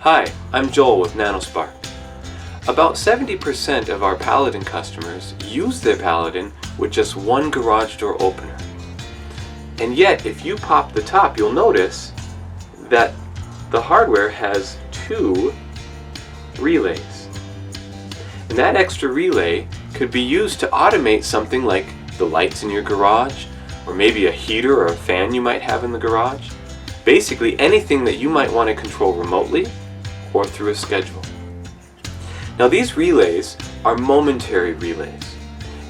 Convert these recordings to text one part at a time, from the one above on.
Hi, I'm Joel with Nanospark. About 70% of our Paladin customers use their Paladin with just one garage door opener. And yet, if you pop the top, you'll notice that the hardware has two relays. And that extra relay could be used to automate something like the lights in your garage, or maybe a heater or a fan you might have in the garage. Basically anything that you might want to control remotely or through a schedule. Now these relays are momentary relays,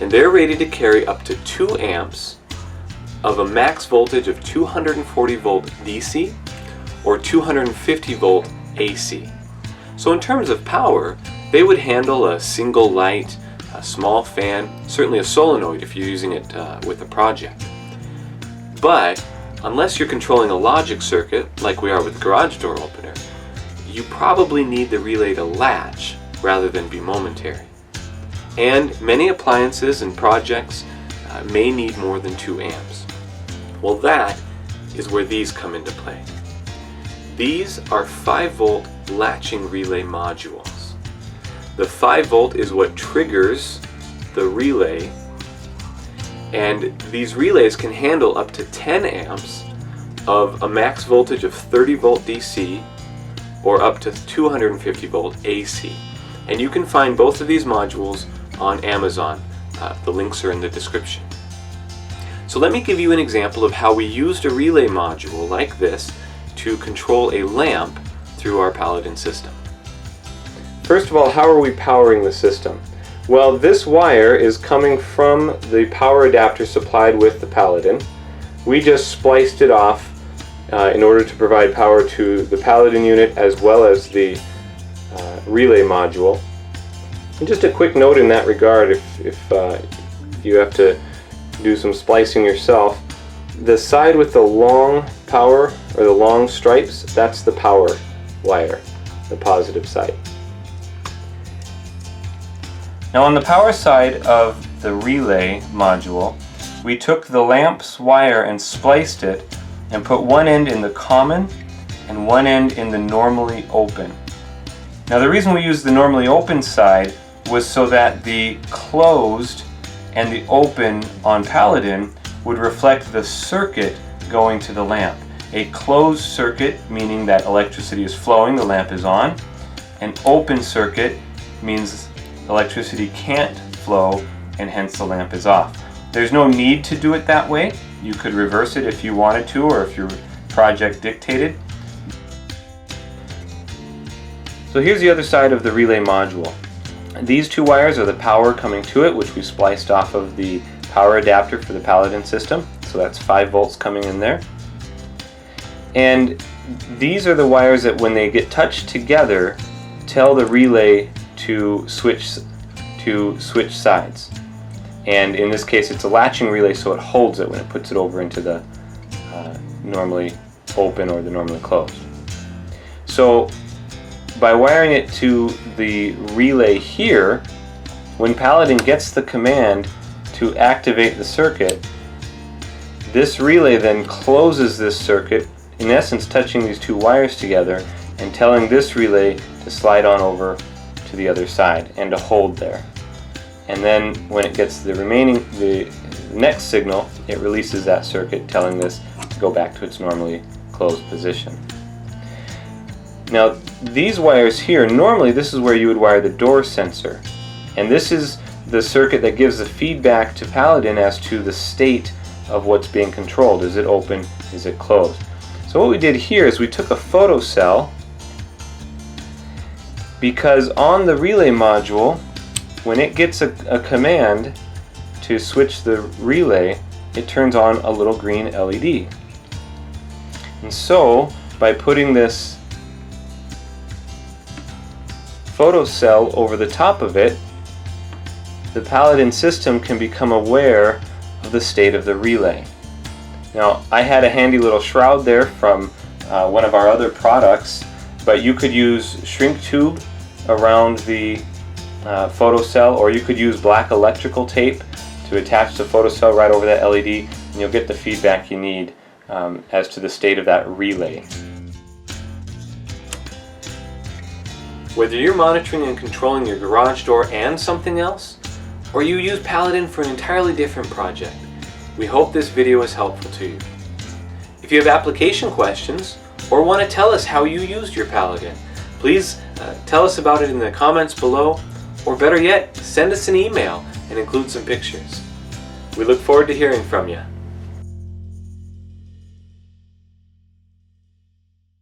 and they're rated to carry up to 2 amps of a max voltage of 240 volt DC or 250 volt AC. So in terms of power, they would handle a single light, a small fan, certainly a solenoid if you're using it with a project. But unless you're controlling a logic circuit, like we are with the garage door opener, you probably need the relay to latch rather than be momentary. And many appliances and projects may need more than 2 amps. Well, that is where these come into play. These are 5 volt latching relay modules. The 5 volt is what triggers the relay, and these relays can handle up to 10 amps of a max voltage of 30 volt DC or up to 250 volt AC. And you can find both of these modules on Amazon. The links are in the description. So let me give you an example of how we used a relay module like this to control a lamp through our Paladin system. First of all, how are we powering the system? Well, this wire is coming from the power adapter supplied with the Paladin. We just spliced it off in order to provide power to the Paladin unit as well as the relay module. And just a quick note in that regard, if you have to do some splicing yourself, the side with the long power or the long stripes, that's the power wire, the positive side. Now on the power side of the relay module, we took the lamp's wire and spliced it and put one end in the common and one end in the normally open. Now the reason we used the normally open side was so that the closed and the open on Paladin would reflect the circuit going to the lamp. A closed circuit, meaning that electricity is flowing, the lamp is on. An open circuit means electricity can't flow and hence the lamp is off. There's no need to do it that way. You could reverse it if you wanted to or if your project dictated. So here's the other side of the relay module. These two wires are the power coming to it, which we spliced off of the power adapter for the Paladin system. So that's 5 volts coming in there. And these are the wires that when they get touched together tell the relay to switch sides. And in this case it's a latching relay, so it holds it when it puts it over into the normally open or the normally closed. So by wiring it to the relay here, when Paladin gets the command to activate the circuit, this relay then closes this circuit, in essence touching these two wires together and telling this relay to slide on over to the other side and to hold there. And then when it gets the next signal, it releases that circuit telling this to go back to its normally closed position. Now these wires here, normally this is where you would wire the door sensor, and this is the circuit that gives the feedback to Paladin as to the state of what's being controlled. Is it open? Is it closed? So what we did here is we took a photocell, because on the relay module, when it gets a command to switch the relay, it turns on a little green LED. And so by putting this photocell over the top of it, the Paladin system can become aware of the state of the relay. Now I had a handy little shroud there from one of our other products, but you could use shrink tube around the photocell, or you could use black electrical tape to attach the photocell right over that LED, and you'll get the feedback you need as to the state of that relay. Whether you're monitoring and controlling your garage door and something else, or you use Paladin for an entirely different project, we hope this video is helpful to you. If you have application questions, or want to tell us how you used your Paladin, please tell us about it in the comments below, or better yet, send us an email and include some pictures. We look forward to hearing from you.